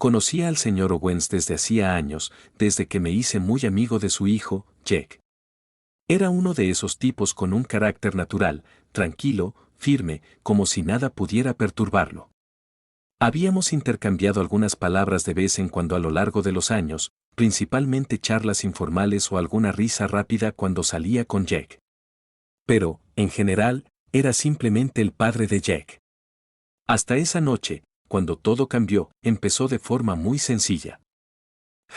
Conocía al señor Owens desde hacía años, desde que me hice muy amigo de su hijo, Jack. Era uno de esos tipos con un carácter natural, tranquilo, firme, como si nada pudiera perturbarlo. Habíamos intercambiado algunas palabras de vez en cuando a lo largo de los años, principalmente charlas informales o alguna risa rápida cuando salía con Jack. Pero, en general, era simplemente el padre de Jack. Hasta esa noche, cuando todo cambió, empezó de forma muy sencilla.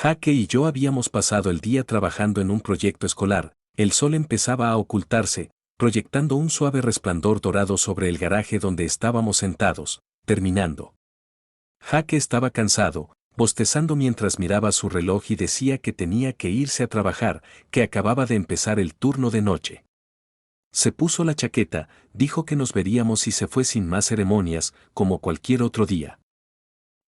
Jack y yo habíamos pasado el día trabajando en un proyecto escolar, el sol empezaba a ocultarse, proyectando un suave resplandor dorado sobre el garaje donde estábamos sentados, terminando. Jack estaba cansado, bostezando mientras miraba su reloj y decía que tenía que irse a trabajar, que acababa de empezar el turno de noche. Se puso la chaqueta, dijo que nos veríamos y se fue sin más ceremonias, como cualquier otro día.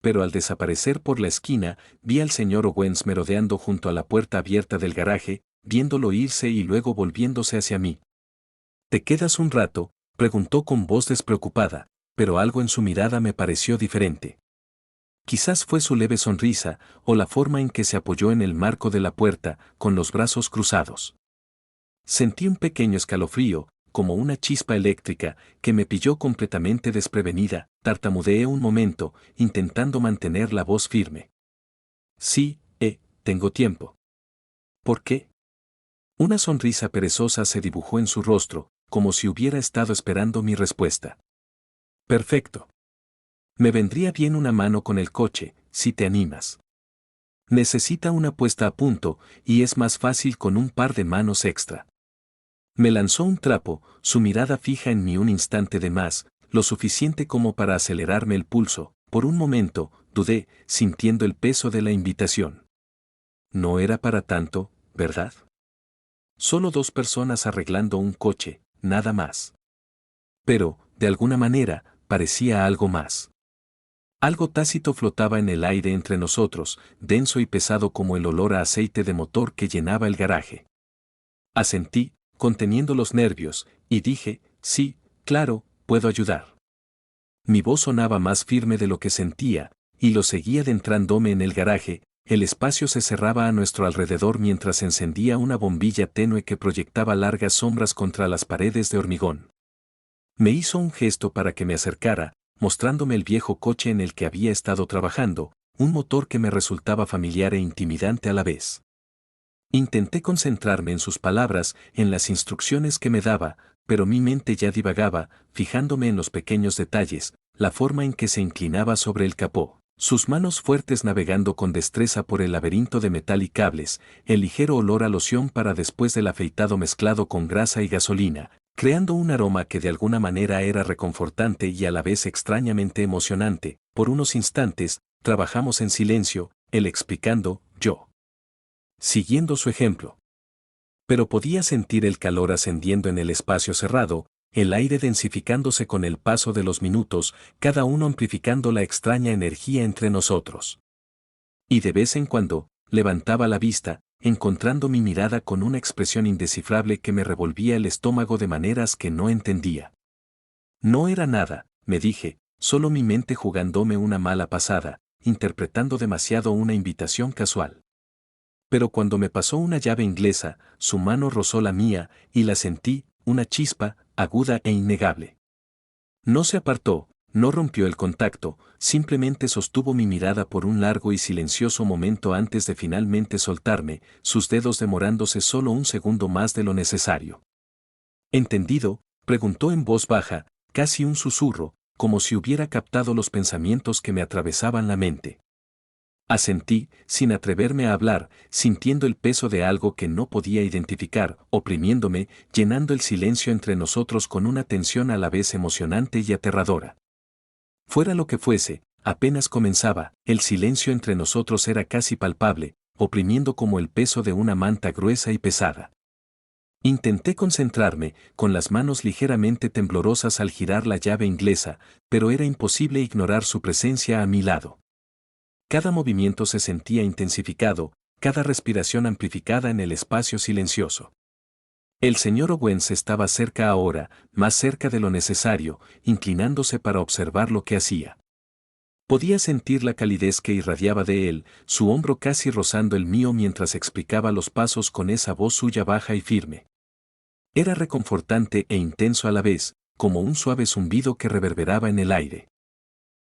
Pero al desaparecer por la esquina, vi al señor Owens merodeando junto a la puerta abierta del garaje, viéndolo irse y luego volviéndose hacia mí. ¿Te quedas un rato?, preguntó con voz despreocupada, pero algo en su mirada me pareció diferente. Quizás fue su leve sonrisa, o la forma en que se apoyó en el marco de la puerta, con los brazos cruzados. Sentí un pequeño escalofrío, como una chispa eléctrica, que me pilló completamente desprevenida, tartamudeé un momento, intentando mantener la voz firme. Sí, tengo tiempo. ¿Por qué? Una sonrisa perezosa se dibujó en su rostro, como si hubiera estado esperando mi respuesta. Perfecto. Me vendría bien una mano con el coche, si te animas. Necesita una puesta a punto, y es más fácil con un par de manos extra. Me lanzó un trapo, su mirada fija en mí un instante de más, lo suficiente como para acelerarme el pulso. Por un momento, dudé, sintiendo el peso de la invitación. No era para tanto, ¿verdad? Solo dos personas arreglando un coche, nada más. Pero, de alguna manera, parecía algo más. Algo tácito flotaba en el aire entre nosotros, denso y pesado como el olor a aceite de motor que llenaba el garaje. Asentí, conteniendo los nervios, y dije, sí, claro, puedo ayudar. Mi voz sonaba más firme de lo que sentía, y lo seguía adentrándome en el garaje. El espacio se cerraba a nuestro alrededor mientras encendía una bombilla tenue que proyectaba largas sombras contra las paredes de hormigón. Me hizo un gesto para que me acercara, mostrándome el viejo coche en el que había estado trabajando, un motor que me resultaba familiar e intimidante a la vez. Intenté concentrarme en sus palabras, en las instrucciones que me daba, pero mi mente ya divagaba, fijándome en los pequeños detalles, la forma en que se inclinaba sobre el capó, sus manos fuertes navegando con destreza por el laberinto de metal y cables, el ligero olor a loción para después del afeitado mezclado con grasa y gasolina, creando un aroma que de alguna manera era reconfortante y a la vez extrañamente emocionante. Por unos instantes, trabajamos en silencio, él explicando, yo siguiendo su ejemplo. Pero podía sentir el calor ascendiendo en el espacio cerrado, el aire densificándose con el paso de los minutos, cada uno amplificando la extraña energía entre nosotros. Y de vez en cuando, levantaba la vista, encontrando mi mirada con una expresión indescifrable que me revolvía el estómago de maneras que no entendía. No era nada, me dije, solo mi mente jugándome una mala pasada, interpretando demasiado una invitación casual. Pero cuando me pasó una llave inglesa, su mano rozó la mía, y la sentí, una chispa, aguda e innegable. No se apartó, no rompió el contacto, simplemente sostuvo mi mirada por un largo y silencioso momento antes de finalmente soltarme, sus dedos demorándose solo un segundo más de lo necesario. ¿Entendido?, preguntó en voz baja, casi un susurro, como si hubiera captado los pensamientos que me atravesaban la mente. Asentí, sin atreverme a hablar, sintiendo el peso de algo que no podía identificar, oprimiéndome, llenando el silencio entre nosotros con una tensión a la vez emocionante y aterradora. Fuera lo que fuese, apenas comenzaba, el silencio entre nosotros era casi palpable, oprimiendo como el peso de una manta gruesa y pesada. Intenté concentrarme, con las manos ligeramente temblorosas al girar la llave inglesa, pero era imposible ignorar su presencia a mi lado. Cada movimiento se sentía intensificado, cada respiración amplificada en el espacio silencioso. El señor Owens estaba cerca ahora, más cerca de lo necesario, inclinándose para observar lo que hacía. Podía sentir la calidez que irradiaba de él, su hombro casi rozando el mío mientras explicaba los pasos con esa voz suya baja y firme. Era reconfortante e intenso a la vez, como un suave zumbido que reverberaba en el aire.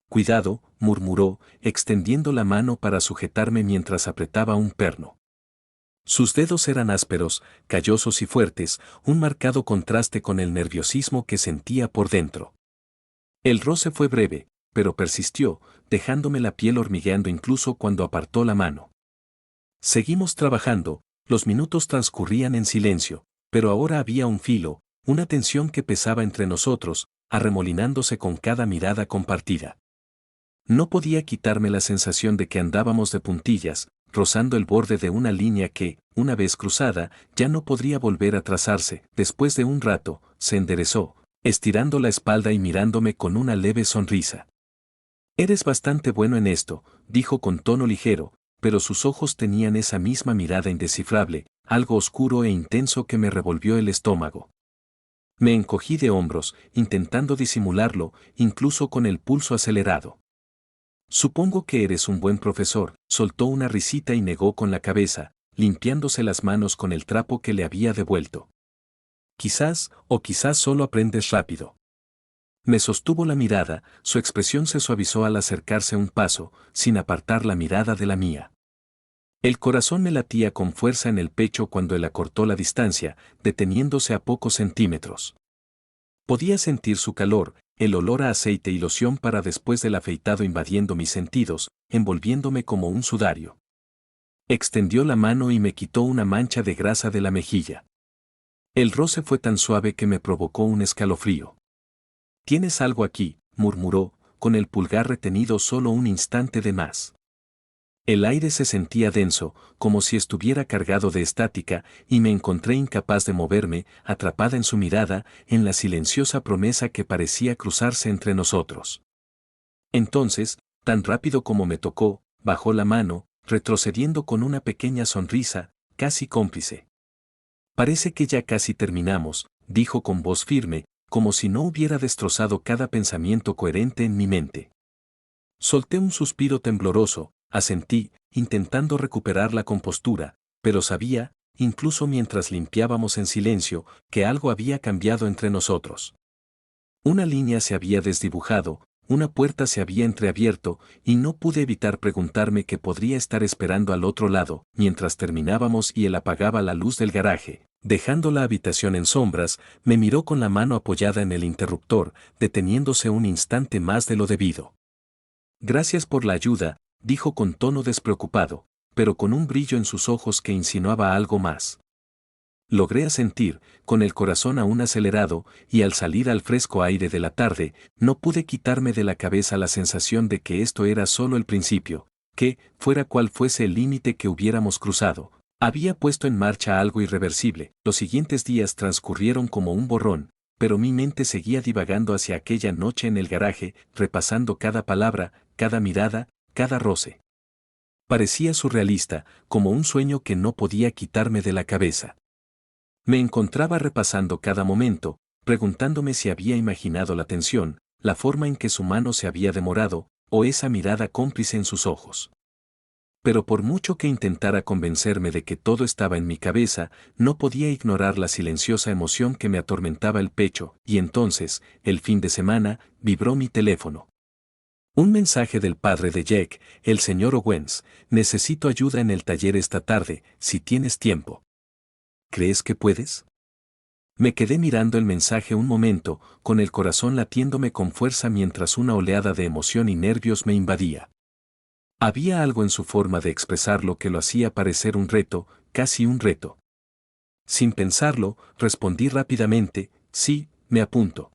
Cuidado, murmuró, extendiendo la mano para sujetarme mientras apretaba un perno. Sus dedos eran ásperos, callosos y fuertes, un marcado contraste con el nerviosismo que sentía por dentro. El roce fue breve, pero persistió, dejándome la piel hormigueando incluso cuando apartó la mano. Seguimos trabajando, los minutos transcurrían en silencio, pero ahora había un filo, una tensión que pesaba entre nosotros, arremolinándose con cada mirada compartida. No podía quitarme la sensación de que andábamos de puntillas, rozando el borde de una línea que, una vez cruzada, ya no podría volver a trazarse. Después de un rato, se enderezó, estirando la espalda y mirándome con una leve sonrisa. Eres bastante bueno en esto, dijo con tono ligero, pero sus ojos tenían esa misma mirada indescifrable, algo oscuro e intenso que me revolvió el estómago. Me encogí de hombros, intentando disimularlo, incluso con el pulso acelerado. Supongo que eres un buen profesor, soltó una risita y negó con la cabeza, limpiándose las manos con el trapo que le había devuelto. Quizás, o quizás solo aprendes rápido. Me sostuvo la mirada, su expresión se suavizó al acercarse un paso, sin apartar la mirada de la mía. El corazón me latía con fuerza en el pecho cuando él acortó la distancia, deteniéndose a pocos centímetros. Podía sentir su calor, el olor a aceite y loción para después del afeitado invadiendo mis sentidos, envolviéndome como un sudario. Extendió la mano y me quitó una mancha de grasa de la mejilla. El roce fue tan suave que me provocó un escalofrío. «Tienes algo aquí», murmuró, con el pulgar retenido solo un instante de más. El aire se sentía denso, como si estuviera cargado de estática, y me encontré incapaz de moverme, atrapada en su mirada, en la silenciosa promesa que parecía cruzarse entre nosotros. Entonces, tan rápido como me tocó, bajó la mano, retrocediendo con una pequeña sonrisa, casi cómplice. «Parece que ya casi terminamos», dijo con voz firme, como si no hubiera destrozado cada pensamiento coherente en mi mente. Solté un suspiro tembloroso, asentí, intentando recuperar la compostura, pero sabía, incluso mientras limpiábamos en silencio, que algo había cambiado entre nosotros. Una línea se había desdibujado, una puerta se había entreabierto, y no pude evitar preguntarme qué podría estar esperando al otro lado, mientras terminábamos y él apagaba la luz del garaje. Dejando la habitación en sombras, me miró con la mano apoyada en el interruptor, deteniéndose un instante más de lo debido. «Gracias por la ayuda», dijo con tono despreocupado, pero con un brillo en sus ojos que insinuaba algo más. Logré asentir, con el corazón aún acelerado, y al salir al fresco aire de la tarde, no pude quitarme de la cabeza la sensación de que esto era solo el principio, que, fuera cual fuese el límite que hubiéramos cruzado, había puesto en marcha algo irreversible. Los siguientes días transcurrieron como un borrón, pero mi mente seguía divagando hacia aquella noche en el garaje, repasando cada palabra, cada mirada, cada roce. Parecía surrealista, como un sueño que no podía quitarme de la cabeza. Me encontraba repasando cada momento, preguntándome si había imaginado la tensión, la forma en que su mano se había demorado, o esa mirada cómplice en sus ojos. Pero por mucho que intentara convencerme de que todo estaba en mi cabeza, no podía ignorar la silenciosa emoción que me atormentaba el pecho, y entonces, el fin de semana, vibró mi teléfono. Un mensaje del padre de Jack, el señor Owens: «Necesito ayuda en el taller esta tarde, si tienes tiempo. ¿Crees que puedes?». Me quedé mirando el mensaje un momento, con el corazón latiéndome con fuerza mientras una oleada de emoción y nervios me invadía. Había algo en su forma de expresarlo que lo hacía parecer un reto, casi un reto. Sin pensarlo, respondí rápidamente: «Sí, me apunto».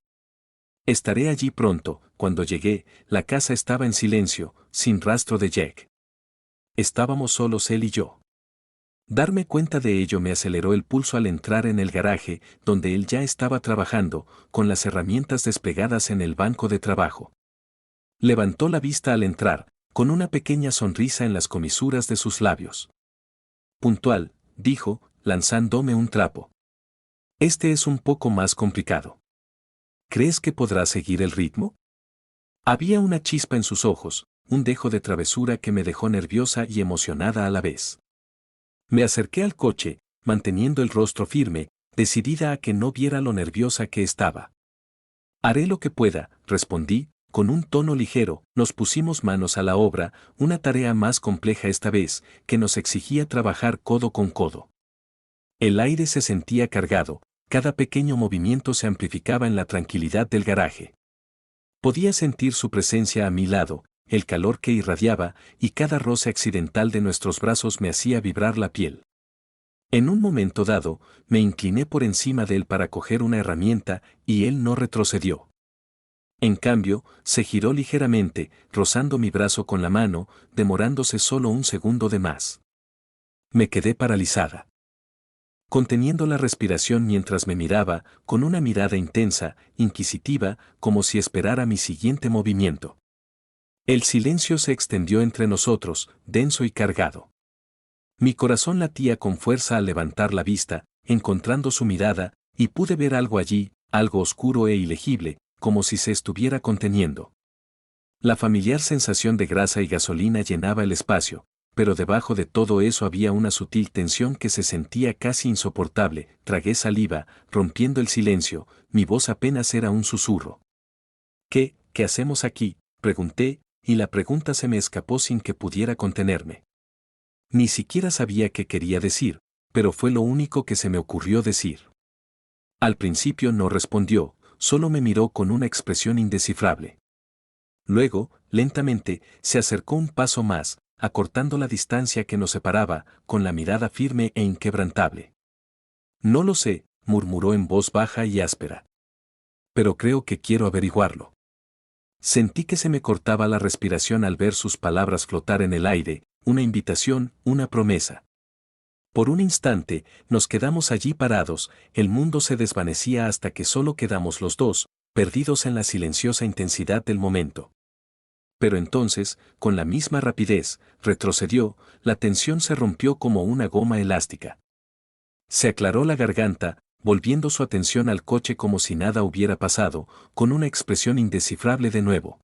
«Estaré allí pronto». Cuando llegué, la casa estaba en silencio, sin rastro de Jack. Estábamos solos él y yo. Darme cuenta de ello me aceleró el pulso al entrar en el garaje, donde él ya estaba trabajando, con las herramientas desplegadas en el banco de trabajo. Levantó la vista al entrar, con una pequeña sonrisa en las comisuras de sus labios. «Puntual», dijo, lanzándome un trapo. «Este es un poco más complicado. ¿Crees que podrás seguir el ritmo?». Había una chispa en sus ojos, un dejo de travesura que me dejó nerviosa y emocionada a la vez. Me acerqué al coche, manteniendo el rostro firme, decidida a que no viera lo nerviosa que estaba. Haré lo que pueda, respondí, con un tono ligero. Nos pusimos manos a la obra, una tarea más compleja esta vez, que nos exigía trabajar codo con codo. El aire se sentía cargado, cada pequeño movimiento se amplificaba en la tranquilidad del garaje. Podía sentir su presencia a mi lado, el calor que irradiaba, y cada roce accidental de nuestros brazos me hacía vibrar la piel. En un momento dado, me incliné por encima de él para coger una herramienta, y él no retrocedió. En cambio, se giró ligeramente, rozando mi brazo con la mano, demorándose solo un segundo de más. Me quedé paralizada, conteniendo la respiración mientras me miraba, con una mirada intensa, inquisitiva, como si esperara mi siguiente movimiento. El silencio se extendió entre nosotros, denso y cargado. Mi corazón latía con fuerza al levantar la vista, encontrando su mirada, y pude ver algo allí, algo oscuro e ilegible, como si se estuviera conteniendo. La familiar sensación de grasa y gasolina llenaba el espacio, pero debajo de todo eso había una sutil tensión que se sentía casi insoportable. Tragué saliva, rompiendo el silencio, mi voz apenas era un susurro. ¿Qué hacemos aquí?, pregunté, y la pregunta se me escapó sin que pudiera contenerme. Ni siquiera sabía qué quería decir, pero fue lo único que se me ocurrió decir. Al principio no respondió, solo me miró con una expresión indescifrable. Luego, lentamente, se acercó un paso más, acortando la distancia que nos separaba, con la mirada firme e inquebrantable. No lo sé, murmuró en voz baja y áspera. Pero creo que quiero averiguarlo. Sentí que se me cortaba la respiración al ver sus palabras flotar en el aire, una invitación, una promesa. Por un instante, nos quedamos allí parados, el mundo se desvanecía hasta que solo quedamos los dos, perdidos en la silenciosa intensidad del momento. Pero entonces, con la misma rapidez, retrocedió, la tensión se rompió como una goma elástica. Se aclaró la garganta, volviendo su atención al coche como si nada hubiera pasado, con una expresión indescifrable de nuevo.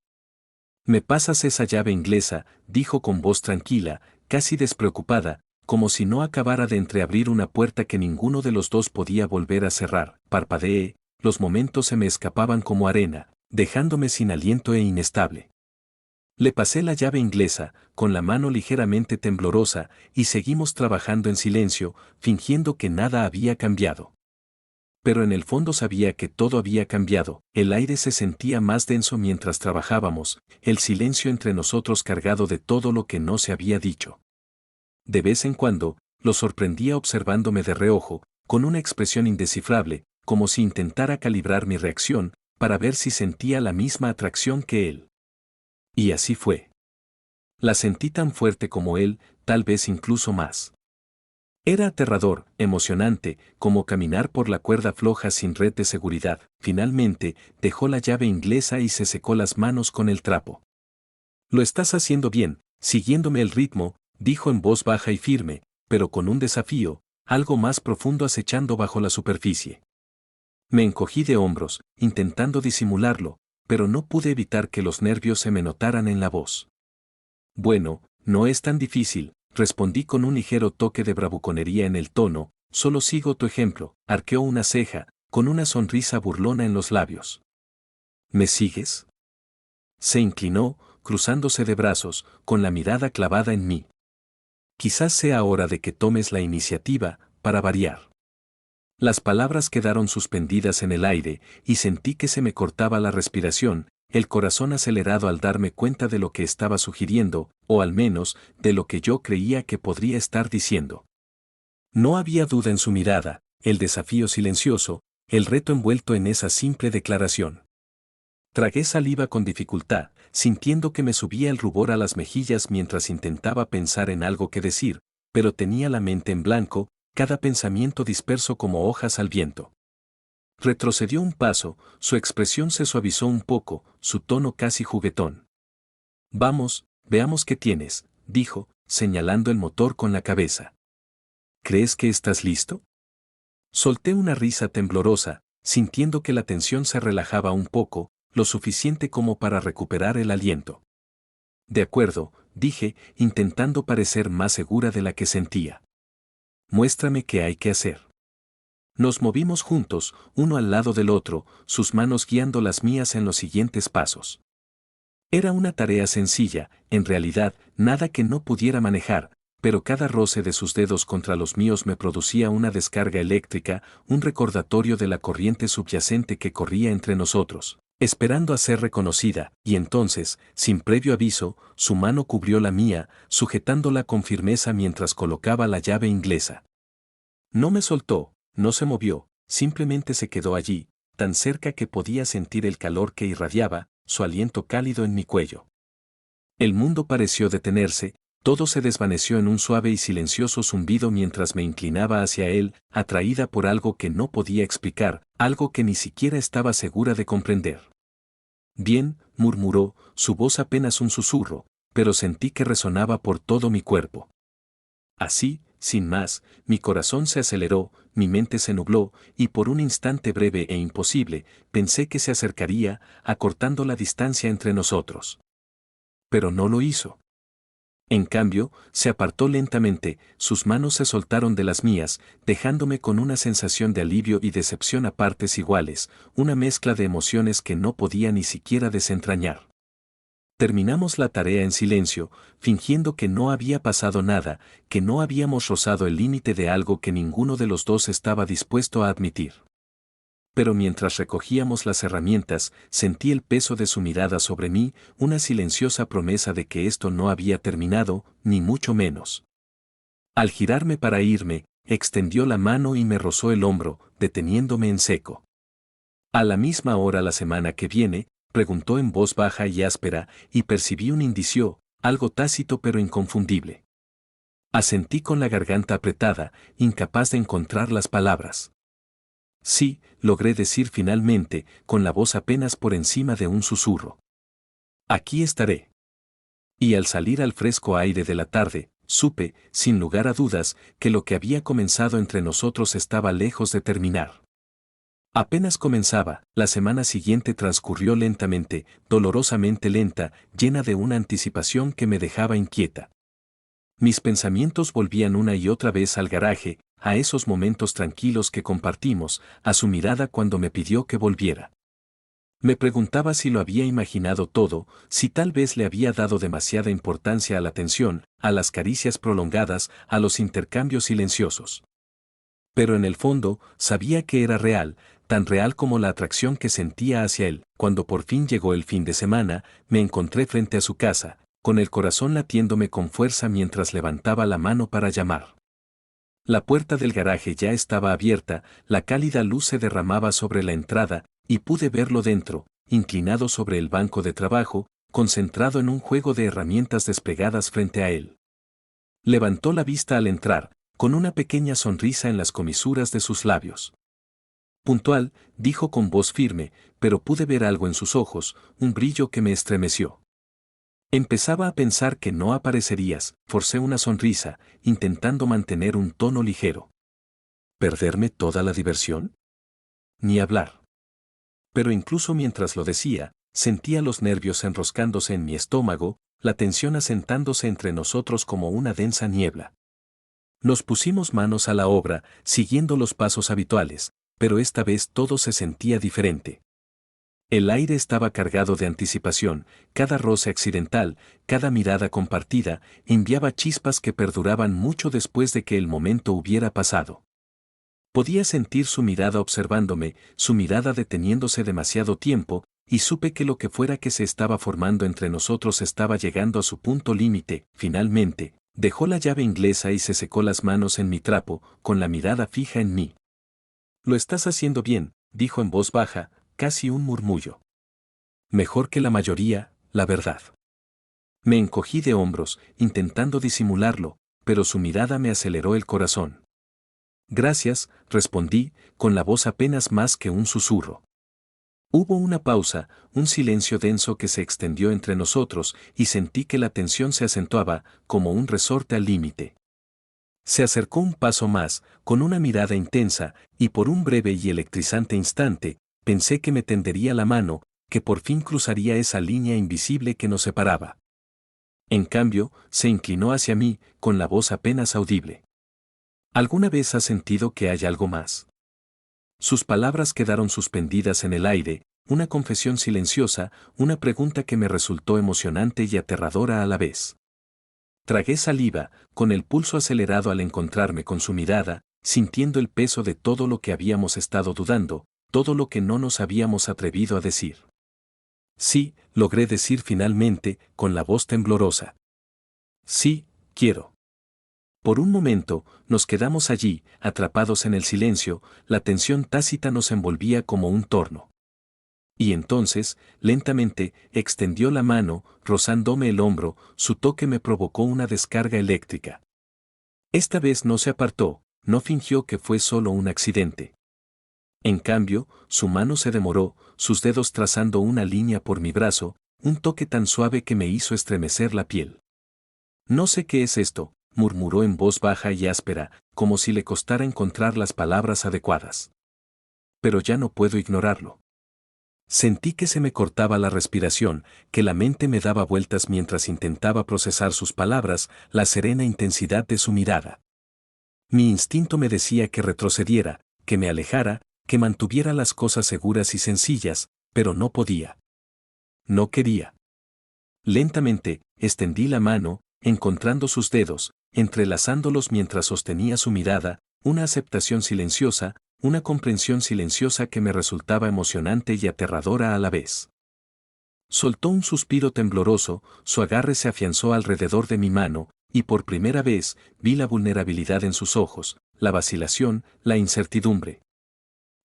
«¿Me pasas esa llave inglesa?», dijo con voz tranquila, casi despreocupada, como si no acabara de entreabrir una puerta que ninguno de los dos podía volver a cerrar. Parpadeé, los momentos se me escapaban como arena, dejándome sin aliento e inestable. Le pasé la llave inglesa, con la mano ligeramente temblorosa, y seguimos trabajando en silencio, fingiendo que nada había cambiado. Pero en el fondo sabía que todo había cambiado, el aire se sentía más denso mientras trabajábamos, el silencio entre nosotros cargado de todo lo que no se había dicho. De vez en cuando, lo sorprendía observándome de reojo, con una expresión indescifrable, como si intentara calibrar mi reacción, para ver si sentía la misma atracción que él. Y así fue. La sentí tan fuerte como él, tal vez incluso más. Era aterrador, emocionante, como caminar por la cuerda floja sin red de seguridad. Finalmente, dejó la llave inglesa y se secó las manos con el trapo. «Lo estás haciendo bien, siguiéndome el ritmo», dijo en voz baja y firme, pero con un desafío, algo más profundo acechando bajo la superficie. Me encogí de hombros, intentando disimularlo, pero no pude evitar que los nervios se me notaran en la voz. «Bueno, no es tan difícil», respondí con un ligero toque de bravuconería en el tono, «solo sigo tu ejemplo», arqueó una ceja, con una sonrisa burlona en los labios. «¿Me sigues?». Se inclinó, cruzándose de brazos, con la mirada clavada en mí. «Quizás sea hora de que tomes la iniciativa, para variar». Las palabras quedaron suspendidas en el aire, y sentí que se me cortaba la respiración, el corazón acelerado al darme cuenta de lo que estaba sugiriendo, o al menos, de lo que yo creía que podría estar diciendo. No había duda en su mirada, el desafío silencioso, el reto envuelto en esa simple declaración. Tragué saliva con dificultad, sintiendo que me subía el rubor a las mejillas mientras intentaba pensar en algo que decir, pero tenía la mente en blanco, cada pensamiento disperso como hojas al viento. Retrocedió un paso, su expresión se suavizó un poco, su tono casi juguetón. «Vamos, veamos qué tienes», dijo, señalando el motor con la cabeza. «¿Crees que estás listo?». Solté una risa temblorosa, sintiendo que la tensión se relajaba un poco, lo suficiente como para recuperar el aliento. De acuerdo, dije, intentando parecer más segura de la que sentía. Muéstrame qué hay que hacer. Nos movimos juntos, uno al lado del otro, sus manos guiando las mías en los siguientes pasos. Era una tarea sencilla, en realidad, nada que no pudiera manejar, pero cada roce de sus dedos contra los míos me producía una descarga eléctrica, un recordatorio de la corriente subyacente que corría entre nosotros, esperando a ser reconocida, y entonces, sin previo aviso, su mano cubrió la mía, sujetándola con firmeza mientras colocaba la llave inglesa. No me soltó, no se movió, simplemente se quedó allí, tan cerca que podía sentir el calor que irradiaba, su aliento cálido en mi cuello. El mundo pareció detenerse, todo se desvaneció en un suave y silencioso zumbido mientras me inclinaba hacia él, atraída por algo que no podía explicar, algo que ni siquiera estaba segura de comprender. Bien, murmuró, su voz apenas un susurro, pero sentí que resonaba por todo mi cuerpo. Así, sin más, mi corazón se aceleró, mi mente se nubló, y por un instante breve e imposible, pensé que se acercaría, acortando la distancia entre nosotros. Pero no lo hizo. En cambio, se apartó lentamente, sus manos se soltaron de las mías, dejándome con una sensación de alivio y decepción a partes iguales, una mezcla de emociones que no podía ni siquiera desentrañar. Terminamos la tarea en silencio, fingiendo que no había pasado nada, que no habíamos rozado el límite de algo que ninguno de los dos estaba dispuesto a admitir. Pero mientras recogíamos las herramientas, sentí el peso de su mirada sobre mí, una silenciosa promesa de que esto no había terminado, ni mucho menos. Al girarme para irme, extendió la mano y me rozó el hombro, deteniéndome en seco. ¿A la misma hora la semana que viene?, preguntó en voz baja y áspera, y percibí un indicio, algo tácito pero inconfundible. Asentí con la garganta apretada, incapaz de encontrar las palabras. Sí, logré decir finalmente, con la voz apenas por encima de un susurro. Aquí estaré. Y al salir al fresco aire de la tarde, supe, sin lugar a dudas, que lo que había comenzado entre nosotros estaba lejos de terminar. Apenas comenzaba, la semana siguiente transcurrió lentamente, dolorosamente lenta, llena de una anticipación que me dejaba inquieta. Mis pensamientos volvían una y otra vez al garaje, a esos momentos tranquilos que compartimos, a su mirada cuando me pidió que volviera. Me preguntaba si lo había imaginado todo, si tal vez le había dado demasiada importancia a la atención, a las caricias prolongadas, a los intercambios silenciosos. Pero en el fondo, sabía que era real, tan real como la atracción que sentía hacia él. Cuando por fin llegó el fin de semana, me encontré frente a su casa, con el corazón latiéndome con fuerza mientras levantaba la mano para llamar. La puerta del garaje ya estaba abierta, la cálida luz se derramaba sobre la entrada, y pude verlo dentro, inclinado sobre el banco de trabajo, concentrado en un juego de herramientas desplegadas frente a él. Levantó la vista al entrar, con una pequeña sonrisa en las comisuras de sus labios. Puntual, dijo con voz firme, pero pude ver algo en sus ojos, un brillo que me estremeció. Empezaba a pensar que no aparecerías, forcé una sonrisa, intentando mantener un tono ligero. ¿Perderme toda la diversión? Ni hablar. Pero incluso mientras lo decía, sentía los nervios enroscándose en mi estómago, la tensión asentándose entre nosotros como una densa niebla. Nos pusimos manos a la obra, siguiendo los pasos habituales, pero esta vez todo se sentía diferente. El aire estaba cargado de anticipación, cada roce accidental, cada mirada compartida, enviaba chispas que perduraban mucho después de que el momento hubiera pasado. Podía sentir su mirada observándome, su mirada deteniéndose demasiado tiempo, y supe que lo que fuera que se estaba formando entre nosotros estaba llegando a su punto límite. Finalmente, dejó la llave inglesa y se secó las manos en mi trapo, con la mirada fija en mí. «Lo estás haciendo bien», dijo en voz baja, casi un murmullo. «Mejor que la mayoría, la verdad». Me encogí de hombros, intentando disimularlo, pero su mirada me aceleró el corazón. «Gracias», respondí, con la voz apenas más que un susurro. Hubo una pausa, un silencio denso que se extendió entre nosotros, y sentí que la tensión se acentuaba, como un resorte al límite. Se acercó un paso más, con una mirada intensa, y por un breve y electrizante instante, pensé que me tendería la mano, que por fin cruzaría esa línea invisible que nos separaba. En cambio, se inclinó hacia mí, con la voz apenas audible. ¿Alguna vez has sentido que hay algo más? Sus palabras quedaron suspendidas en el aire, una confesión silenciosa, una pregunta que me resultó emocionante y aterradora a la vez. Tragué saliva, con el pulso acelerado al encontrarme con su mirada, sintiendo el peso de todo lo que habíamos estado dudando, todo lo que no nos habíamos atrevido a decir. Sí, logré decir finalmente, con la voz temblorosa. Sí, quiero. Por un momento, nos quedamos allí, atrapados en el silencio, la tensión tácita nos envolvía como un torno. Y entonces, lentamente, extendió la mano, rozándome el hombro, su toque me provocó una descarga eléctrica. Esta vez no se apartó, no fingió que fue solo un accidente. En cambio, su mano se demoró, sus dedos trazando una línea por mi brazo, un toque tan suave que me hizo estremecer la piel. No sé qué es esto, murmuró en voz baja y áspera, como si le costara encontrar las palabras adecuadas. Pero ya no puedo ignorarlo. Sentí que se me cortaba la respiración, que la mente me daba vueltas mientras intentaba procesar sus palabras, la serena intensidad de su mirada. Mi instinto me decía que retrocediera, que me alejara, que mantuviera las cosas seguras y sencillas, pero no podía. No quería. Lentamente, extendí la mano, encontrando sus dedos, entrelazándolos mientras sostenía su mirada, una aceptación silenciosa, una comprensión silenciosa que me resultaba emocionante y aterradora a la vez. Soltó un suspiro tembloroso, su agarre se afianzó alrededor de mi mano, y por primera vez vi la vulnerabilidad en sus ojos, la vacilación, la incertidumbre.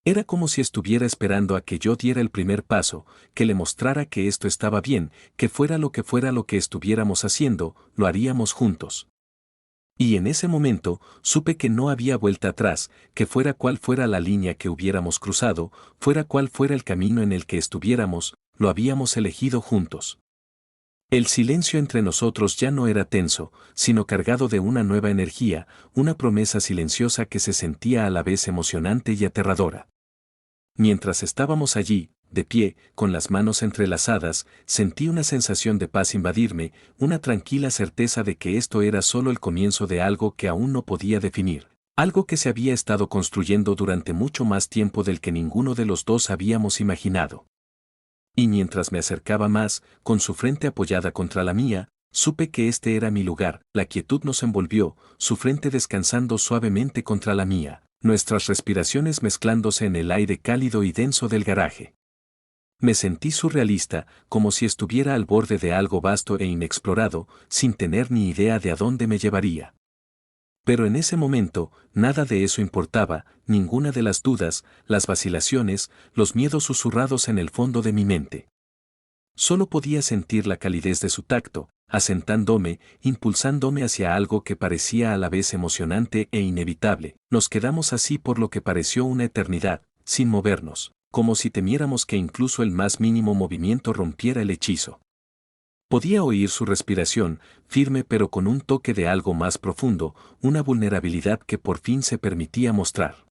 Era como si estuviera esperando a que yo diera el primer paso, que le mostrara que esto estaba bien, que fuera lo que estuviéramos haciendo, lo haríamos juntos. Y en ese momento, supe que no había vuelta atrás, que fuera cual fuera la línea que hubiéramos cruzado, fuera cual fuera el camino en el que estuviéramos, lo habíamos elegido juntos. El silencio entre nosotros ya no era tenso, sino cargado de una nueva energía, una promesa silenciosa que se sentía a la vez emocionante y aterradora. Mientras estábamos allí, de pie, con las manos entrelazadas, sentí una sensación de paz invadirme, una tranquila certeza de que esto era solo el comienzo de algo que aún no podía definir, algo que se había estado construyendo durante mucho más tiempo del que ninguno de los dos habíamos imaginado. Y mientras me acercaba más, con su frente apoyada contra la mía, supe que este era mi lugar, la quietud nos envolvió, su frente descansando suavemente contra la mía, nuestras respiraciones mezclándose en el aire cálido y denso del garaje. Me sentí surrealista, como si estuviera al borde de algo vasto e inexplorado, sin tener ni idea de a dónde me llevaría. Pero en ese momento, nada de eso importaba, ninguna de las dudas, las vacilaciones, los miedos susurrados en el fondo de mi mente. Solo podía sentir la calidez de su tacto, asentándome, impulsándome hacia algo que parecía a la vez emocionante e inevitable. Nos quedamos así por lo que pareció una eternidad, sin movernos, como si temiéramos que incluso el más mínimo movimiento rompiera el hechizo. Podía oír su respiración, firme pero con un toque de algo más profundo, una vulnerabilidad que por fin se permitía mostrar.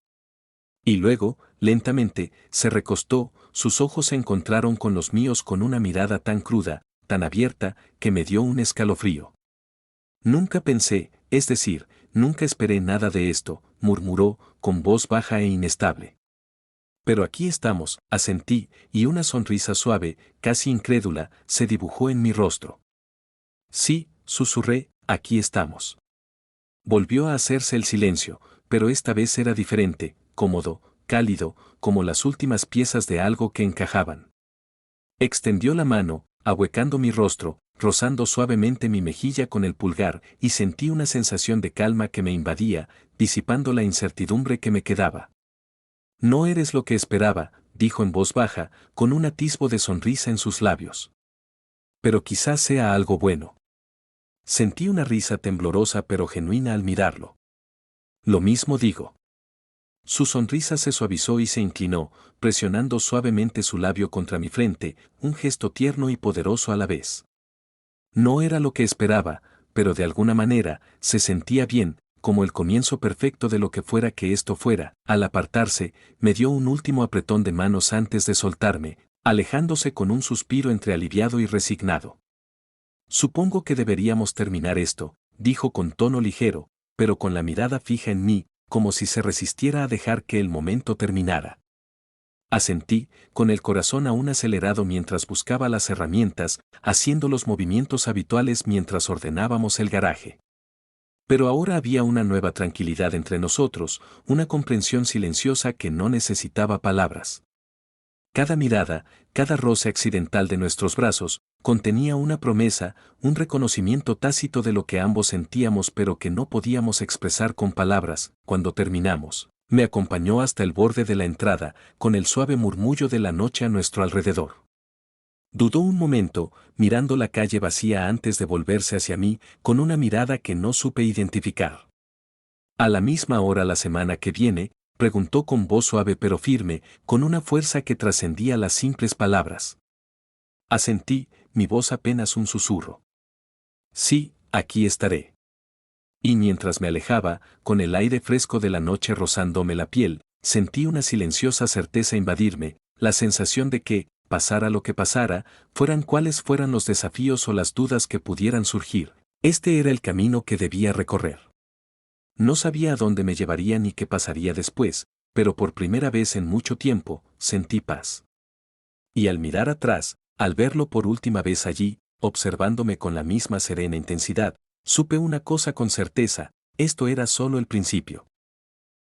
Y luego, lentamente, se recostó, sus ojos se encontraron con los míos con una mirada tan cruda, tan abierta, que me dio un escalofrío. Nunca pensé, es decir, nunca esperé nada de esto, murmuró, con voz baja e inestable. Pero aquí estamos, asentí, y una sonrisa suave, casi incrédula, se dibujó en mi rostro. Sí, susurré, aquí estamos. Volvió a hacerse el silencio, pero esta vez era diferente, cómodo, cálido, como las últimas piezas de algo que encajaban. Extendió la mano, ahuecando mi rostro, rozando suavemente mi mejilla con el pulgar, y sentí una sensación de calma que me invadía, disipando la incertidumbre que me quedaba. No eres lo que esperaba, dijo en voz baja, con un atisbo de sonrisa en sus labios. Pero quizás sea algo bueno. Sentí una risa temblorosa pero genuina al mirarlo. Lo mismo digo. Su sonrisa se suavizó y se inclinó, presionando suavemente su labio contra mi frente, un gesto tierno y poderoso a la vez. No era lo que esperaba, pero de alguna manera, se sentía bien, como el comienzo perfecto de lo que fuera que esto fuera. Al apartarse, me dio un último apretón de manos antes de soltarme, alejándose con un suspiro entre aliviado y resignado. Supongo que deberíamos terminar esto, dijo con tono ligero, pero con la mirada fija en mí, como si se resistiera a dejar que el momento terminara. Asentí, con el corazón aún acelerado mientras buscaba las herramientas, haciendo los movimientos habituales mientras ordenábamos el garaje. Pero ahora había una nueva tranquilidad entre nosotros, una comprensión silenciosa que no necesitaba palabras. Cada mirada, cada roce accidental de nuestros brazos, contenía una promesa, un reconocimiento tácito de lo que ambos sentíamos pero que no podíamos expresar con palabras. Cuando terminamos, me acompañó hasta el borde de la entrada, con el suave murmullo de la noche a nuestro alrededor. Dudó un momento, mirando la calle vacía antes de volverse hacia mí, con una mirada que no supe identificar. ¿A la misma hora la semana que viene?, preguntó con voz suave pero firme, con una fuerza que trascendía las simples palabras. Asentí, mi voz apenas un susurro. Sí, aquí estaré. Y mientras me alejaba, con el aire fresco de la noche rozándome la piel, sentí una silenciosa certeza invadirme, la sensación de que, pasara lo que pasara, fueran cuales fueran los desafíos o las dudas que pudieran surgir, este era el camino que debía recorrer. No sabía a dónde me llevaría ni qué pasaría después, pero por primera vez en mucho tiempo, sentí paz. Y al mirar atrás, al verlo por última vez allí, observándome con la misma serena intensidad, supe una cosa con certeza, esto era solo el principio.